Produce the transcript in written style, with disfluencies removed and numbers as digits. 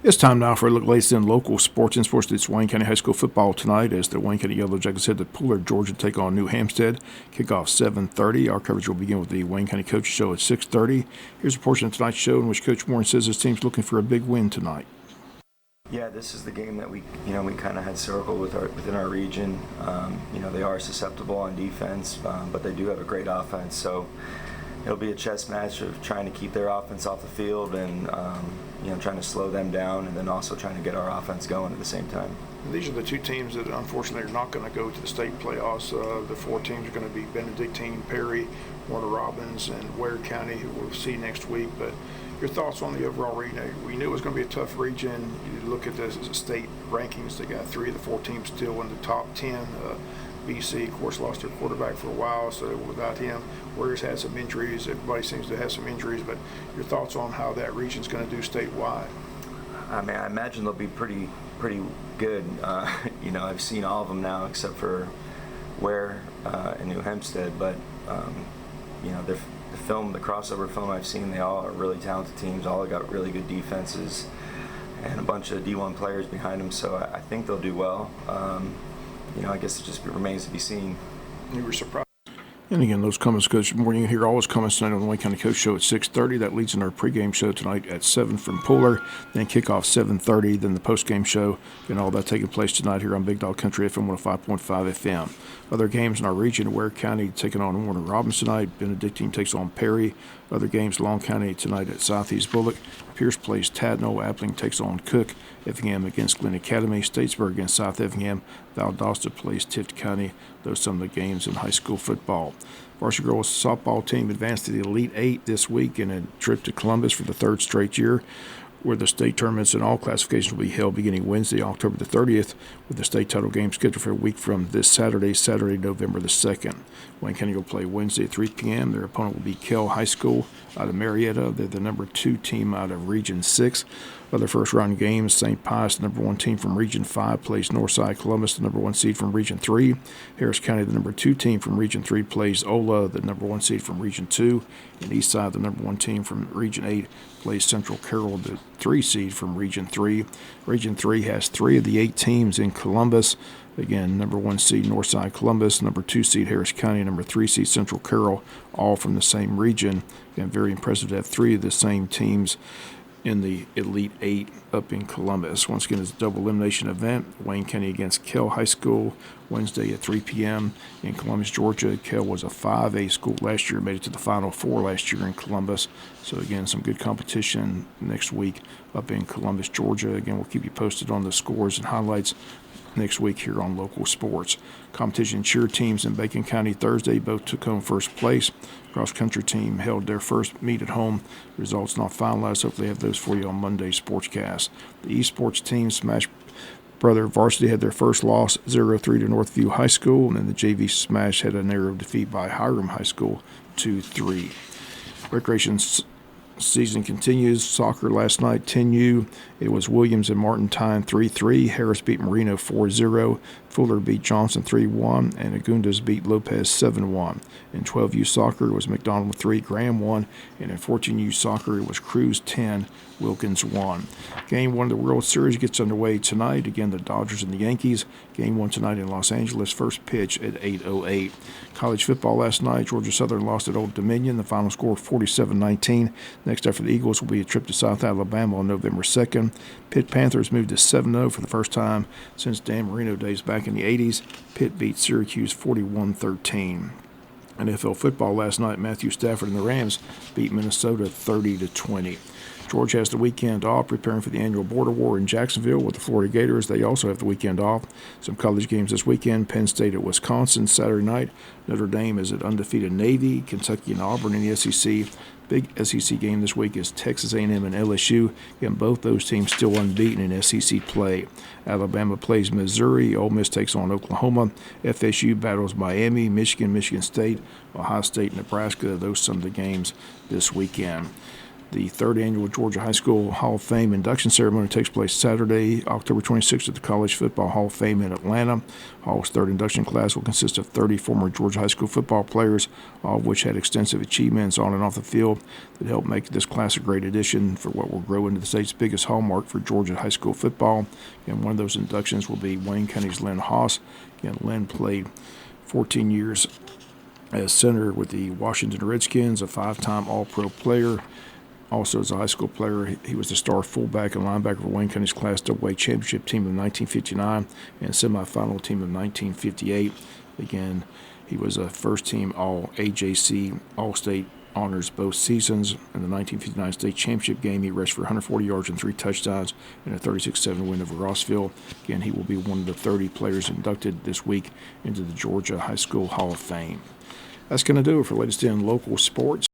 It's time now for a look latest in local sports and sports. It's Wayne County High School football tonight as the Wayne County Yellow Jackets head to Pooler, Georgia, to take on New Hampstead. Kickoff 7:30. Our coverage will begin with the Wayne County Coach Show at 6:30. Here's a portion of tonight's show in which Coach Warren says his team's looking for a big win tonight. Yeah, this is the game that we kind of had circled within our region. They are susceptible on defense, but they do have a great offense. So it'll be a chess match of trying to keep their offense off the field and trying to slow them down, and then also trying to get our offense going at the same time. These are the two teams that unfortunately are not going to go to the state playoffs. The four teams are going to be Benedictine, Perry, Warner Robins, and Ware County, who we'll see next week. But your thoughts on the overall region? We knew it was going to be a tough region. You look at this as a state rankings. They got three of the four teams still in the top 10. BC, of course, lost their quarterback for a while, so without him, Ware's had some injuries. Everybody seems to have some injuries, but your thoughts on how that region's going to do statewide? I mean, I imagine they'll be pretty good. I've seen all of them now except for Ware and New Hampstead, but the crossover film I've seen, they all are really talented teams. All got really good defenses and a bunch of D1 players behind them, so I think they'll do well. I guess it just remains to be seen. You were surprised. And again, those comments, Coach Morning, hear all his comments tonight on the Wayne County Coach Show at 6:30. That leads in our pregame show tonight at 7 from Pooler. Then kickoff 7:30. Then the postgame show. And all that taking place tonight here on Big Dog Country FM 105.5 FM. Other games in our region: Ware County taking on Warner Robins tonight. Benedictine takes on Perry. Other games: Long County tonight at Southeast Bullock. Pierce plays Tadno. Appling takes on Cook. Effingham against Glen Academy. Statesburg against South Effingham. Valdosta plays Tift County. Those are some of the games in high school football. Varsity girls softball team advanced to the Elite Eight this week in a trip to Columbus for the third straight year, where the state tournaments in all classifications will be held beginning Wednesday, October the 30th, with the state title game scheduled for a week from this Saturday, November the 2nd. Wayne County will play Wednesday at 3 p.m. Their opponent will be Kell High School out of Marietta. They're the number 2 team out of Region 6. Other first-round games: St. Pius, the number 1 team from Region 5, plays Northside Columbus, the number 1 seed from Region 3. Harris County, the number 2 team from Region 3, plays Ola, the number 1 seed from Region 2. And Eastside, the number 1 team from Region 8, plays Central Carroll, the 3 seed from Region 3. Region 3 has 3 of the 8 teams in Columbus. Again, number 1 seed Northside Columbus, number 2 seed Harris County, number 3 seed Central Carroll, all from the same region. Again, very impressive to have 3 of the same teams in the Elite Eight up in Columbus. Once again, it's a double elimination event. Wayne County against Kell High School, Wednesday at 3 p.m. in Columbus, Georgia. Kell was a 5A school last year, made it to the Final Four last year in Columbus. So again, some good competition next week up in Columbus, Georgia. Again, we'll keep you posted on the scores and highlights next week here on Local Sports. Competition cheer teams in Bacon County Thursday both took home first place. Cross country team held their first meet at home. Results not finalized. Hopefully have those for you on Monday's Sportscast. The esports team, Smash Brother Varsity, had their first loss 0-3 to Northview High School, and then the JV Smash had a narrow defeat by Hiram High School 2-3. Recreation season continues. Soccer last night, 10U. It was Williams and Martin tying 3-3. Harris beat Marino 4-0. Fuller beat Johnson 3-1. And Agundas beat Lopez 7-1. In 12U soccer, it was McDonald 3, Graham 1. And in 14U soccer, it was Cruz 10, Wilkins 1. Game 1 of the World Series gets underway tonight. Again, the Dodgers and the Yankees. Game 1 tonight in Los Angeles. First pitch at 8:08. College football last night, Georgia Southern lost at Old Dominion. The final score 47-19. Next up for the Eagles will be a trip to South Alabama on November 2nd. Pitt Panthers moved to 7-0 for the first time since Dan Marino days back in the 80s. Pitt beat Syracuse 41-13. NFL football last night, Matthew Stafford and the Rams beat Minnesota 30-20. Georgia has the weekend off, preparing for the annual border war in Jacksonville with the Florida Gators. They also have the weekend off. Some college games this weekend: Penn State at Wisconsin Saturday night. Notre Dame is at undefeated Navy. Kentucky and Auburn in the SEC. Big SEC game this week is Texas A&M and LSU. Again, both those teams still unbeaten in SEC play. Alabama plays Missouri. Ole Miss takes on Oklahoma. FSU battles Miami, Michigan, Michigan State, Ohio State, Nebraska. Those are some of the games this weekend. The third annual Georgia High School Hall of Fame induction ceremony takes place Saturday, October 26th at the College Football Hall of Fame in Atlanta. Hall's third induction class will consist of 30 former Georgia high school football players, all of which had extensive achievements on and off the field that helped make this class a great addition for what will grow into the state's biggest hallmark for Georgia high school football. And one of those inductions will be Wayne County's Lynn Haas. Again, Lynn played 14 years as center with the Washington Redskins, a 5-time All-Pro player. Also, as a high school player, he was the star fullback and linebacker for Wayne County's Class AA championship team of 1959 and semifinal team of 1958. Again, he was a first-team All-AJC, All-State honors both seasons. In the 1959 state championship game, he rushed for 140 yards and 3 touchdowns in a 36-7 win over Rossville. Again, he will be one of the 30 players inducted this week into the Georgia High School Hall of Fame. That's going to do it for latest in local sports.